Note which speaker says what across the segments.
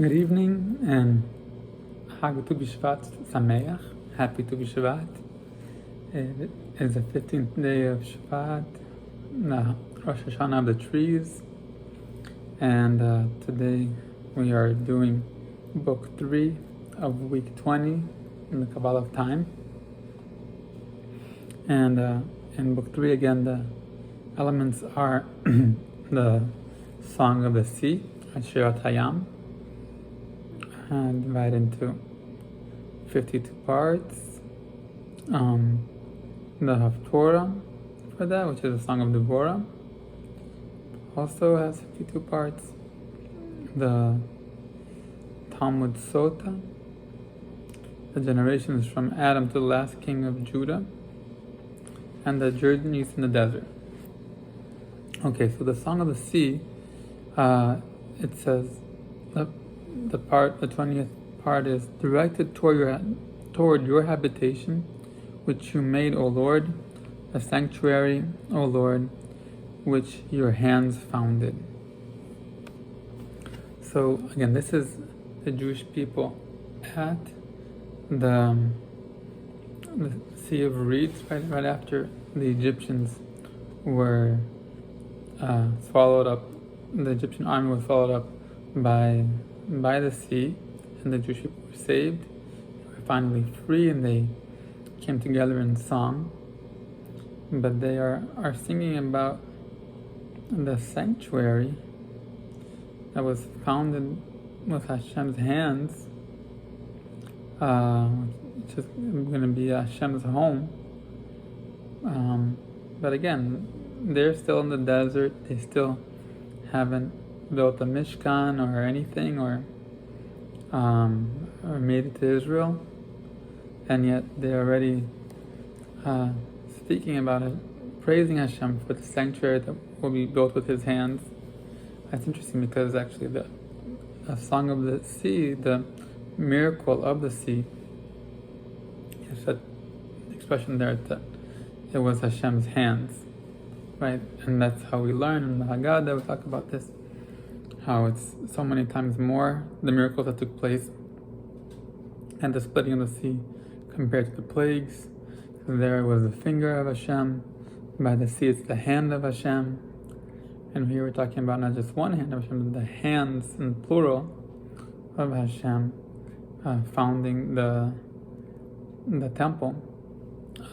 Speaker 1: Good evening and Chag Tu B'Shvat Sameach. Happy Tu B'Shvat. It is the 15th day of Shvat, the Rosh Hashanah of the trees, and today we are doing book 3 of week 20 in the Kabbalah of Time. And in book 3 again, the elements are the Song of the Sea, Shirat Hayam, divided into 52 parts. The Haftorah for that, which is the Song of Devorah, also has 52 parts. The Talmud Sota, the generations from Adam to the last king of Judah, and the journeys in the desert. Okay, so the Song of the Sea, it says the 20th part is directed toward your habitation, which you made, O Lord, a sanctuary, O Lord, which your hands founded. So again, this is the Jewish people at the Sea of Reeds, right after the Egyptians were swallowed up. The Egyptian army was swallowed up by the sea, and the Jewish people were saved. They were finally free, and they came together in song. But they are singing about the sanctuary that was founded with Hashem's hands, which is going to be Hashem's home. But again, they're still in the desert. They still haven't built a Mishkan or anything, or made it to Israel, and yet they're already speaking about it, praising Hashem for the sanctuary that will be built with His hands. That's interesting because actually the Song of the Sea, the miracle of the sea, is that expression there that it was Hashem's hands, right? And that's how we learn in the Haggadah. We talk about this, how it's so many times more the miracles that took place and the splitting of the sea compared to the plagues. There was the finger of Hashem, by the sea it's the hand of Hashem, and here we're talking about not just one hand of Hashem, but the hands in plural of Hashem founding the temple.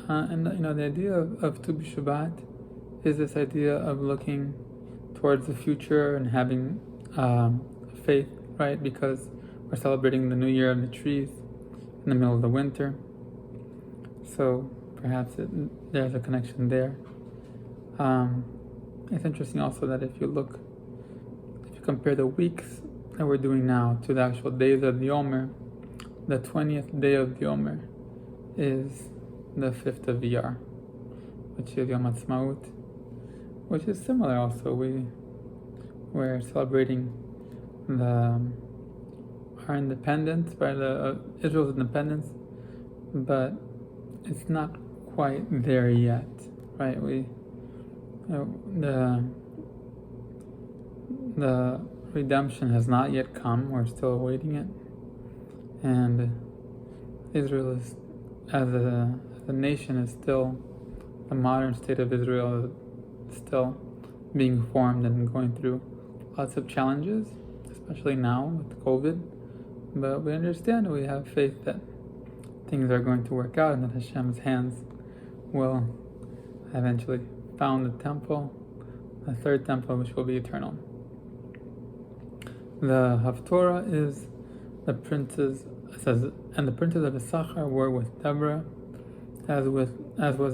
Speaker 1: And the idea of Tu B'Shabbat is this idea of looking towards the future and having faith, right? Because we're celebrating the new year of the trees in the middle of the winter. So perhaps there's a connection there. It's interesting also that if you compare the weeks that we're doing now to the actual days of the Omer, the 20th day of the Omer is the 5th of Iyar, which is Yom Ha'atzmaut, which is similar also. We're celebrating our independence, Israel's independence, but it's not quite there yet, right? The redemption has not yet come. We're still awaiting it, and Israel is, as a nation, is still, the modern state of Israel is still being formed and going through lots of challenges, especially now with COVID. But we understand, we have faith that things are going to work out and that Hashem's hands will eventually found the temple, the third temple, which will be eternal. The Haftorah is the princes, it says, and the princes of Issachar were with Deborah, as was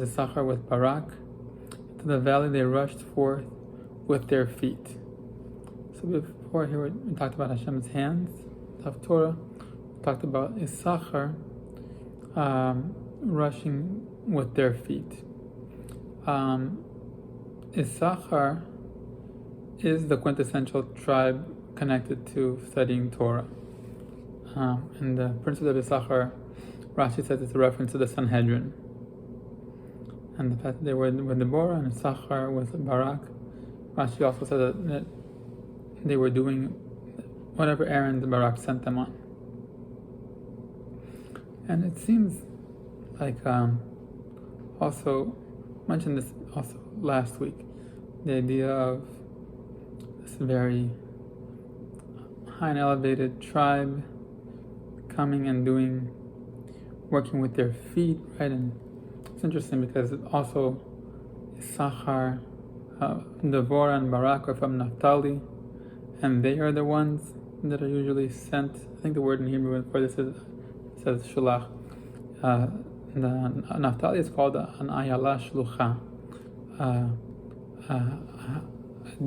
Speaker 1: Issachar with Barak. To the valley they rushed forth with their feet. So before here we talked about Hashem's hands, the Haftorah, we talked about Issachar rushing with their feet. Issachar is the quintessential tribe connected to studying Torah. And the princes of Issachar, Rashi says it's a reference to the Sanhedrin. And the fact that they were with Deborah and Issachar with Barak, Rashi also said that they were doing whatever errand Barak sent them on. And it seems like also mentioned this also last week, the idea of this very high and elevated tribe coming and working with their feet, right? And it's interesting because it also Issachar, Devorah, and Barak are from Naphtali, and they are the ones that are usually sent. I think the word in Hebrew for this says shulach. The Naphtali is called an ayala shlucha, a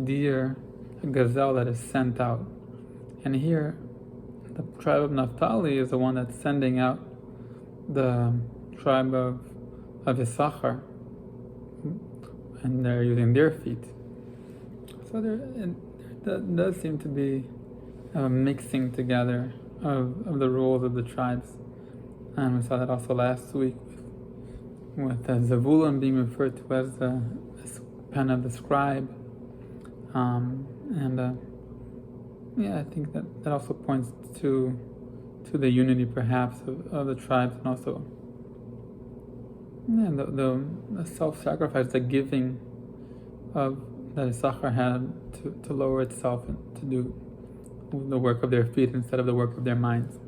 Speaker 1: deer, a gazelle that is sent out. And here, the tribe of Naphtali is the one that's sending out the tribe of Issachar, and they're using their feet. So there does seem to be a mixing together of the roles of the tribes. And we saw that also last week with Zebulun being referred to as the pen of the scribe. I think that also points to the unity perhaps of the tribes, and also the self-sacrifice, the giving that Issachar had to lower itself and to do the work of their feet instead of the work of their minds.